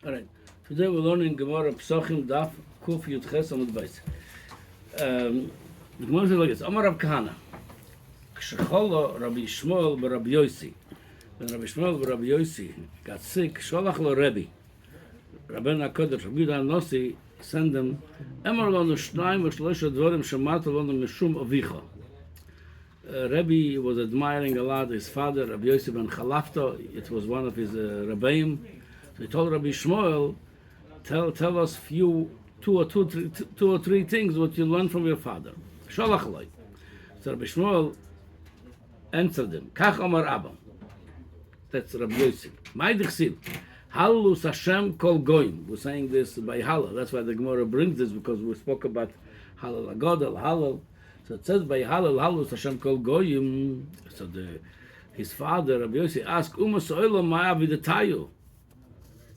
All right. Today we're learning Gemara Pesachim Daf Kuf Yud Ches Amud Beis. The Gemara says like this: Amar Rav Kahana, Kshecholo Rabbi Shmuel b'Rabbi Yossi. When Rabbi Shmuel b'Rabbi Yossi got sick, Sholach lo Rebbe. Rabbeinu HaKodesh, Rabbi Yehuda HaNossi, send them. Emor lonu shnayim v'shloisha dvorim shemata lonu mishum avicha. Rebbe was admiring a lot his father, Rabbi Yossi ben Chalafta. It was one of his Rabbeim. So he told Rabbi Shmuel, tell us two or three things what you learned from your father. Sholach loy. So Rabbi Shmuel answered him, Kach Omar Abba. That's Rabbi Yossi. Mai dichsiv. Hallelujah Hashem kol goyim. We're saying this by Hallel. That's why the Gemara brings this, because we spoke about Hallel Agadol, Hallel. So it says by Hallel, Hallelujah Hashem kol goyim. So his father, Rabbi Yossi, asked, So'elo ma'avidatayu.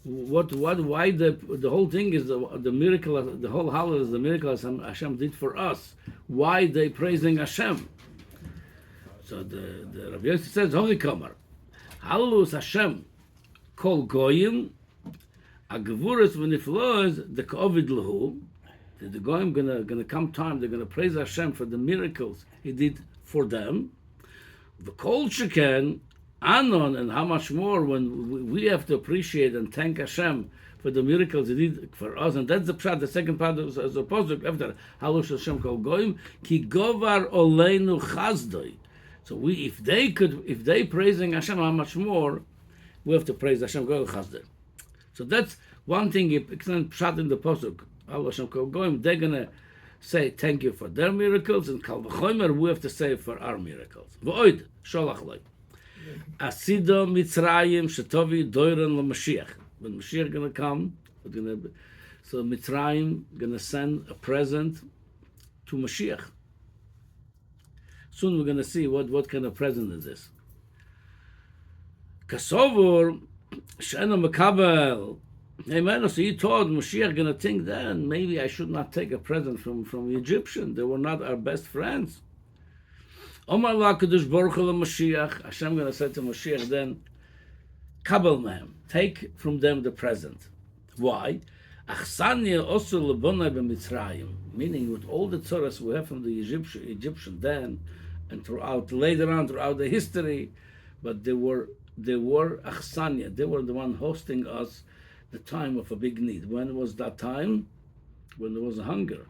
Why the whole thing is the miracle, the whole Hallel is the miracle Hashem did for us. Why they praising Hashem? So the Rabbi Yossi says, Holy Kamar, Hallelujah Hashem kol goyim, a gevuras v'nifloes the k'ovid lehu. The goyim gonna come time, they're gonna praise Hashem for the miracles He did for them. The kol sheken anon, and how much more when we have to appreciate and thank Hashem for the miracles He did for us. And that's the pshat, the second part is opposed to after Hallelujah Hashem kol goyim ki govar oleinu chazdoi. So if they praising Hashem, how much more we have to praise Hashem Kol Chazder. So that's one thing. It's not pshat in the pasuk. Allah Hashem Kol Goyim. They're gonna say thank you for their miracles, and Kal V'chomer we have to say for our miracles. V'oid Sholach Loi. Asido Mitzrayim Shetovi Doiren LaMashiach. When Mashiach gonna come, so Mitzrayim gonna send a present to Mashiach. Soon we're gonna see what kind of present is this. Kasovor Shena Makabel. Amen. So he told Moshiach gonna think then maybe I should not take a present from the Egyptian. They were not our best friends. Omar Lakadush Baruch Mashiach. Hashem gonna say to Moshiach then, Kabel Mehem, take from them the present. Why? Achsanya also lebonai b'Mitzrayim. Meaning with all the tzoras we have from the Egyptian then and later on throughout the history, but they were achsanya. They were the one hosting us the time of a big need. When was that time? When there was a hunger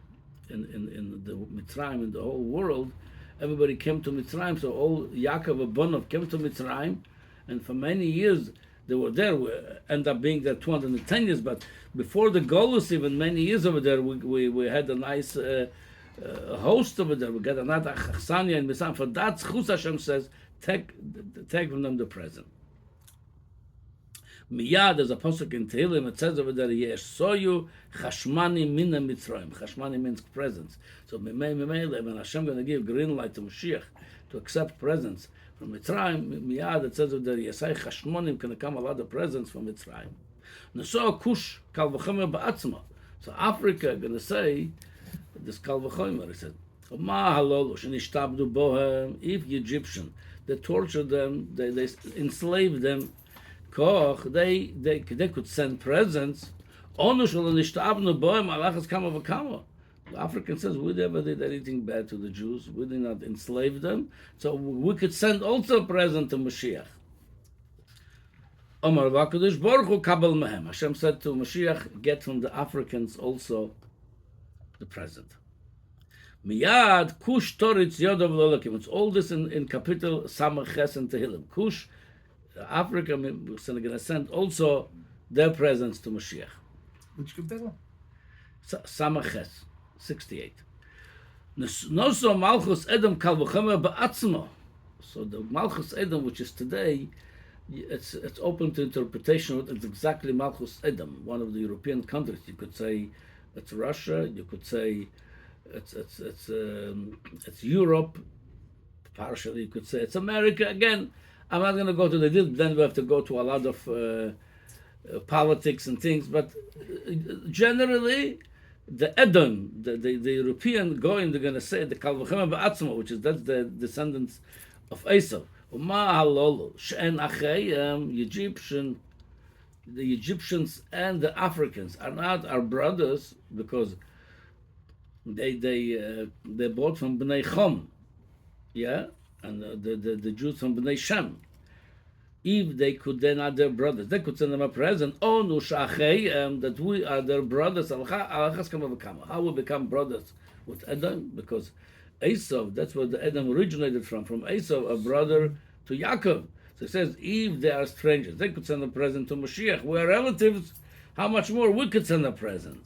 in the Mitzrayim, in the whole world. Everybody came to Mitzrayim. So all Yaakov Abonov came to Mitzrayim, and for many years they were there. We end up being there 210 years. But before the Golus, even many years over there, we had a nice host over there. We got another achsanya in Mitzrayim. For that, Chus Hashem says, take from them the present. Miyad, there's a pasuk in Tehillim, it says over there, Yesh soyu chashmani mina Mitzrayim. Chashmani means presents. So when Hashem going to give green light to Moshiach to accept presents from Mitzrayim, Miyad, it says over there, Yesai chashmonim, going to come a lot of presents from Mitzrayim. Naso kush kal v'chomer ba'atzma. So Africa going to say this kal v'chomer. He said, Ma halolu shenishtabdu bohem. If Egyptian, they tortured them, they enslaved them. They could send presents. The African says we never did anything bad to the Jews. We did not enslave them, so we could send also a present to Mashiach. Hashem said to Mashiach, get from the Africans also the present. Miyad kush toritz yodov lolakim. It's all this in capital Samach Ches and Tehillim. Kush, Africa is going to send also their presents to Mashiach. Which capital? Samach Ches, 68. Noso Malchus Edom kal v'chomer ba'atzmo. So the Malchus Edom, which is today, it's open to interpretation. It's exactly Malchus Edom, one of the European countries. You could say it's Russia. You could say it's Europe. Partially, you could say it's America. Again, I'm not going to go to the details. Then we have to go to a lot of politics and things. But generally, the Edom, the European going, they're going to say the Kal V'chomer ba'atzmo, which is that's the descendants of Esau. Egyptian the Egyptians and the Africans are not our brothers because they bought from Bnei Chom, yeah, and the Jews from Bnei Shem. If they could, then are their brothers. They could send them a present. Oh, no, that we are their brothers. How we become brothers with Edom? Because Esau, that's where the Edom originated from. From Esau, a brother to Yaakov. So it says, if they are strangers, they could send a present to Moshiach. We are relatives. How much more we could send a present?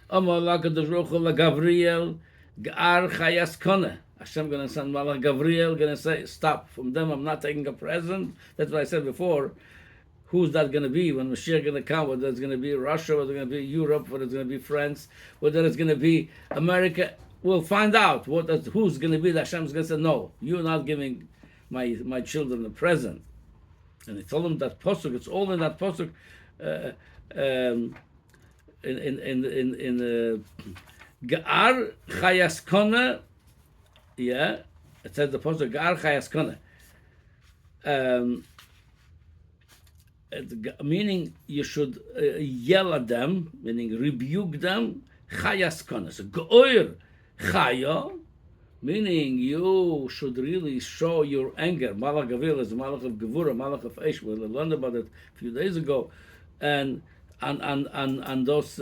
Gabriel, Gar Chayas Kone. Hashem going to send Malach Gabriel, going to say, stop. From them, I'm not taking a present. That's what I said before. Who's that going to be when Mashiach going to come? Whether it's going to be Russia, whether it's going to be Europe, whether it's going to be France, whether it's going to be America. We'll find out who's going to be. Hashem's going to say, no, you're not giving my children a present. And he told them that posuk. It's all in that posuk. In Gar Chayas Kone. Yeah, it says the posuk Gar Chayas Kone. Meaning you should yell at them, meaning rebuke them. Chayas Kone. So Go'ir Chaya, meaning you should really show your anger. Malach Gavil is the Malach of Gevura, Malach of Eish. We learned about it a few days ago, and those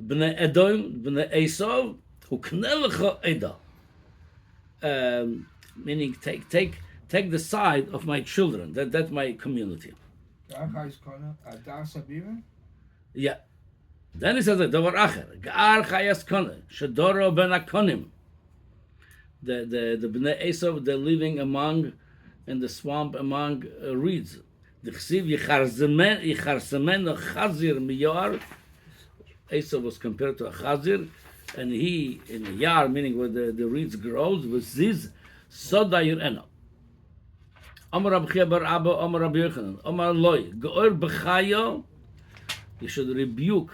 Bnei Edom, Bnei Esau, who knelecha Eda. Meaning take the side of my children. That's my community. Yeah. Then he says like Davar Acher, Gar Chayas Kone, Shadoro Ben Akonim. The Bnei Esau, they're living in the swamp among reeds. The Chsiv Yicharsemen Chazir Miyar. Esau was compared to a Chazir, and he in the yar, meaning where the reeds grows, was this Soda Yirena. Amar Rabbi Chia bar Abba, Amar Rabbi Yochanan, Amar Loi, Geor B'chayo. You should rebuke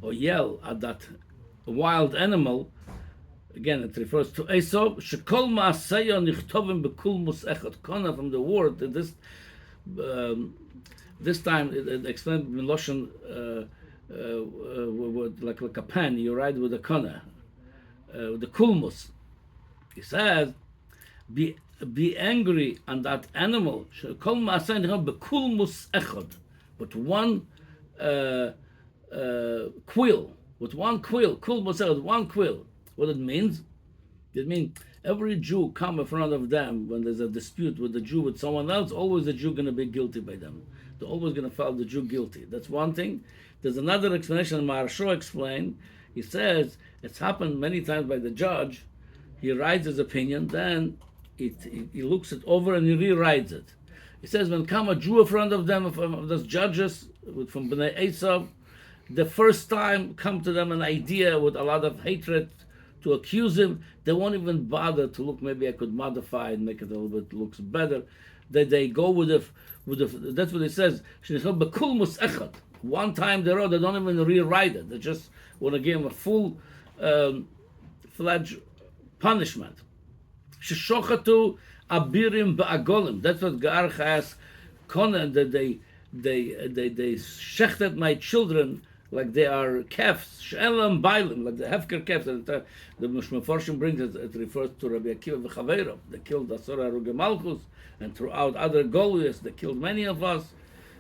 or yell at that wild animal. Again, it refers to Esau. Shekol ma'aseyo nichtovim bekulmus echad kona, from the word that this time it explained Miloshen like a pen. You ride with a kona, the kulmus. He says, be angry on that animal. Shekol ma'aseyo nichtovim bekulmus echad, but one quill, with one quill, kulmus echad, one quill. What it means? It means every Jew come in front of them when there's a dispute with the Jew with someone else, always the Jew going to be guilty by them. They're always going to file the Jew guilty. That's one thing. There's another explanation Maharsho explained. He says it's happened many times by the judge. He writes his opinion, then he looks it over and he rewrites it. He says when come a Jew in front of them, of those judges from Bnei Esau, the first time come to them an idea with a lot of hatred to accuse him, they won't even bother to look. Maybe I could modify and make it a little bit looks better. They go with the. That's what it says. One time they wrote, they don't even rewrite it. They just want to give him a full fledged punishment. Sheshochatu abirim ba'agolim. That's what Gar Chayas Kone, that they shechted my children like they are calves, she'elam bailim, like the hefker calves. The Mefarshim brings it refers to Rabbi Akiva v'chaveirav. They killed Asura Ruge Malchus, and throughout other Goliaths, they killed many of us.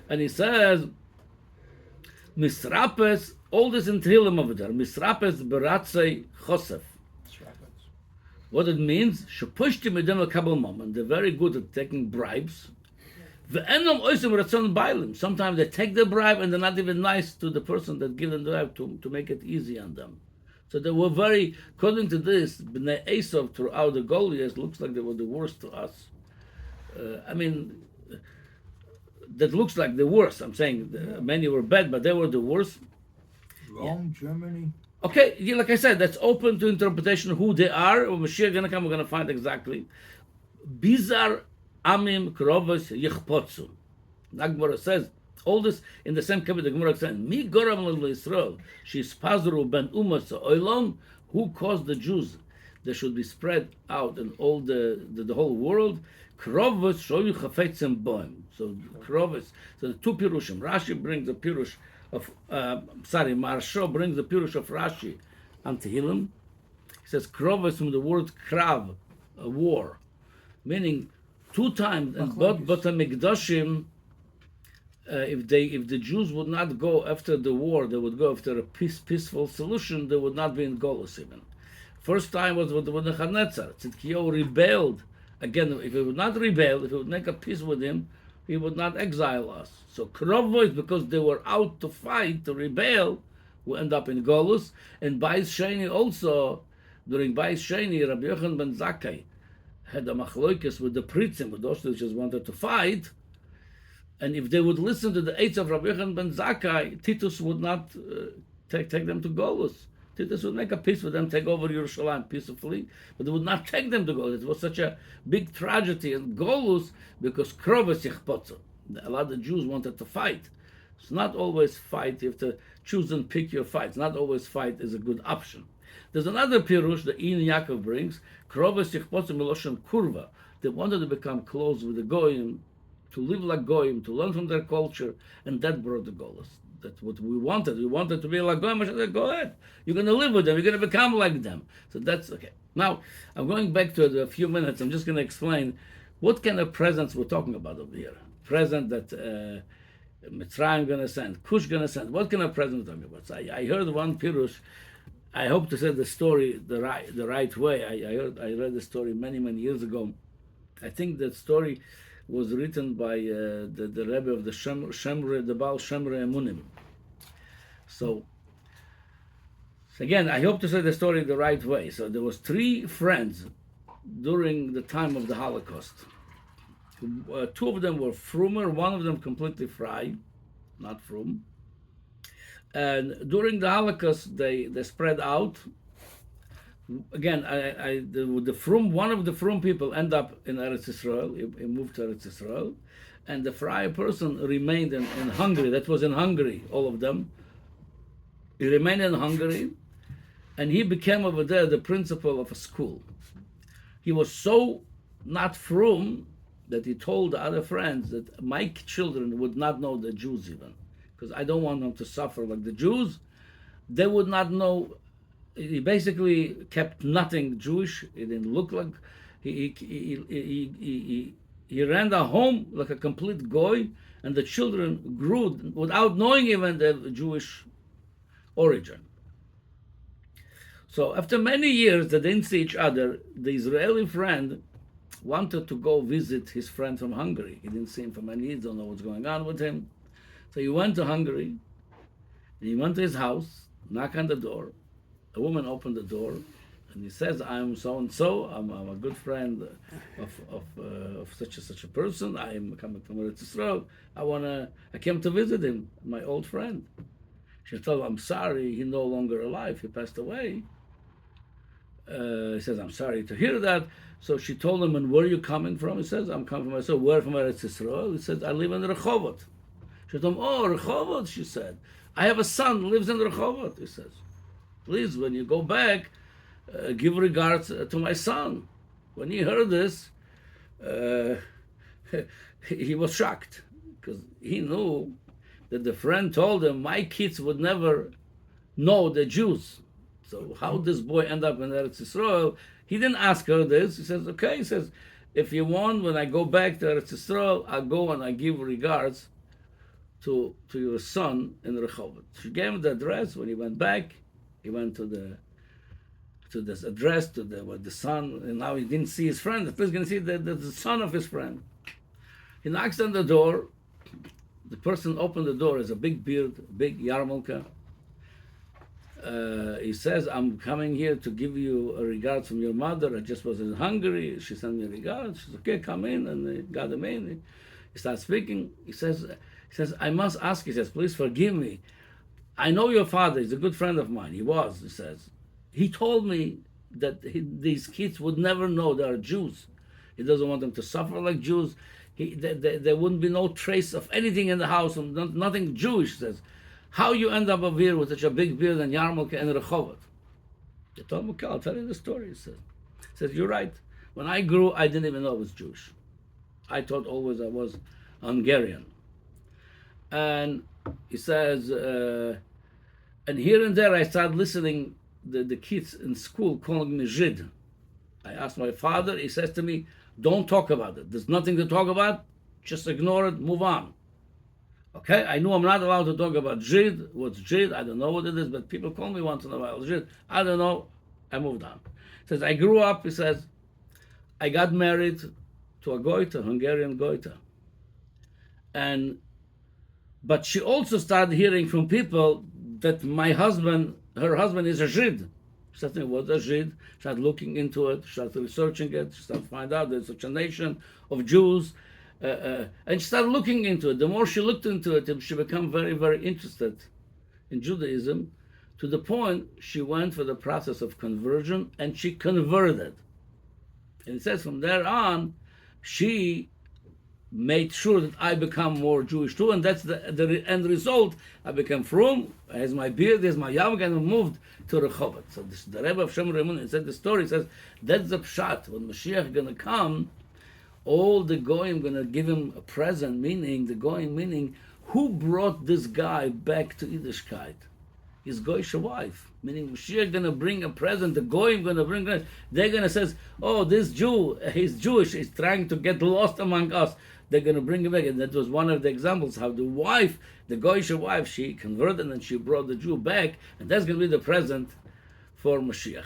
And he says, Misrapes, all this in Tehillim over there, Misrapes beratzei chosef. What it means, shepushti medem kabel mom, they're very good at taking bribes. Sometimes they take the bribe and they're not even nice to the person that gives them the bribe to make it easy on them. So they were very, according to this, Bnei Esau throughout the Goliaths looks like they were the worst to us. That looks like the worst. I'm saying many were bad, but they were the worst. Rome, yeah. Germany. Okay, like I said, that's open to interpretation who they are. When Mashiach going to come, we're going to find exactly. Bizarre. Amim Krovos Yichpotsu. Gemara says all this in the same kabbalah. The Gemara says, "Mi goram l'Yisrael she's pazru ben umas oilom." Who caused the Jews they should be spread out in all the whole world. Krovos shoyu chafetzem boim. So krovos. So the two pirushim. Rashi brings the pirush of Maharsha brings the pirush of Rashi on Tehillim. He says krovos from the word krav, a war, meaning 2 times. And but the Mikdashim, if the Jews would not go after the war, they would go after a peaceful solution. They would not be in Golus even. First time was with Nebuchadnezzar. Tzidkiyahu rebelled. Again, if he would not rebel, if he would make a peace with him, he would not exile us. So Krovo is because they were out to fight, to rebel, we end up in Golus. And Bais Sheni also, during Bais Sheni, Rabbi Yochanan ben Zakkai had a machloikis with the Pritzim, with those who just wanted to fight. And if they would listen to the aids of Rabbi Yochanan ben Zakkai, Titus would not take them to Golus. Titus would make a peace with them, take over Yerushalayim peacefully, but they would not take them to Golus. It was such a big tragedy in Golus because Kroves Yichpotzo. A lot of Jews wanted to fight. It's not always fight. You have to choose and pick your fights. Not always fight is a good option. There's another pirush that Ein Yaakov brings, Kroves Yichpotzo Miloshem Kurva. They wanted to become close with the Goyim, to live like Goyim, to learn from their culture, and that brought the Golus. That's what we wanted. We wanted to be like Goyim. Mashiach said, go ahead. You're going to live with them. You're going to become like them. So that's okay. Now, I'm going back to a few minutes. I'm just going to explain what kind of presents we're talking about over here. Present that Mitzrayim going to send, Cush going to send. What kind of present we're talking about? So I heard one pirush. I hope to say the story the right way. I read the story many years ago. I think that story was written by the Rebbe of the Shemre, the Baal Shemre Emunim. So again, I hope to say the story the right way. So there was 3 friends during the time of the Holocaust. 2 of them were frumer, 1 of them completely fry, not frum. And during the Holocaust, they spread out. Again, the frum, one of the frum people end up in Eretz Yisrael. He moved to Eretz Yisrael, and the fry person remained in Hungary. That was in Hungary, all of them. He remained in Hungary, and he became over there the principal of a school. He was so not frum that he told the other friends that my children would not know the Jews even, because I don't want them to suffer like the Jews. They would not know. He basically kept nothing Jewish. He didn't look like he ran the home like a complete goy, and the children grew without knowing even their Jewish origin. So after many years they didn't see each other, the Israeli friend wanted to go visit his friend from Hungary. He didn't see him for many years, don't know what's going on with him. So he went to Hungary, and he went to his house, knocked on the door. A woman opened the door, and he says, "I'm so and so. I'm a good friend of such a person. I am coming from Eretz Yisrael. I came to visit him, my old friend." She told him, "I'm sorry. He's no longer alive. He passed away." He says, "I'm sorry to hear that." So she told him, "And where are you coming from?" He says, "I'm coming from." I said, "Where from Eretz Yisrael?" He said, "I live in Rehovot." She told him, "Oh, Rehovot," she said. "I have a son who lives in Rehovot," he says. "Please, when you go back, give regards to my son." When he heard this, he was shocked, because he knew that the friend told him, "My kids would never know the Jews. So how this boy end up in Eretz Yisrael?" He didn't ask her this. He says, "Okay," he says, "if you want, when I go back to Eretz Yisrael, I'll go and I give regards to your son in Rehovot." She gave him the address. When he went back, he went to this address, to the son, and now he didn't see his friend. At least he can see the son of his friend. He knocks on the door. The person opened the door, has a big beard, big yarmulke. He says, "I'm coming here to give you a regards from your mother. I just was in Hungary. She sent me regards." She says, "Okay, come in," and they got him in. He starts speaking. He says, "I must ask," he says, "please forgive me. I know your father. He's a good friend of mine." He was, he says. "He told me that these kids would never know they are Jews. He doesn't want them to suffer like Jews. There wouldn't be no trace of anything in the house, nothing Jewish," says. "How you end up over here with such a big beard and yarmulke and Rehovot?" He told him, "Okay, I'll tell you the story," he says. says, you're right. When I grew, I didn't even know I was Jewish. I thought always I was Hungarian. And he says, and here and there I started listening the kids in school calling me Žid. I asked my father, he says to me, don't talk about it. There's nothing to talk about. Just ignore it, move on. Okay, I knew I'm not allowed to talk about Žid. What's Žid? I don't know what it is, but people call me once in a while Žid. I don't know. I moved on. He says, I grew up, he says, I got married to a Goita, Hungarian Goita. But she also started hearing from people that her husband is a Žid. She started saying, what's a Žid? She started looking into it, she started researching it, she started finding out there's such a nation of Jews. And she started looking into it. The more she looked into it, she became very, very interested in Judaism, to the point she went for the process of conversion, and she converted. And it says from there on, she made sure that I become more Jewish too, and that's the end result. I became frum, has my beard, has my yarmulke, and moved to Rehovot. So the Rebbe of Shem Remun said the story, says that's the pshat. When Mashiach is going to come, all the goyim going to give him a present, meaning who brought this guy back to Yiddishkeit? His goyish wife, meaning Mashiach going to bring a present, the goyim going to bring it. They're going to say, oh, this Jew, he's Jewish, he's trying to get lost among us. They're going to bring him back. And that was one of the examples how the wife, the goyish wife, she converted and she brought the Jew back, and that's going to be the present for Mashiach.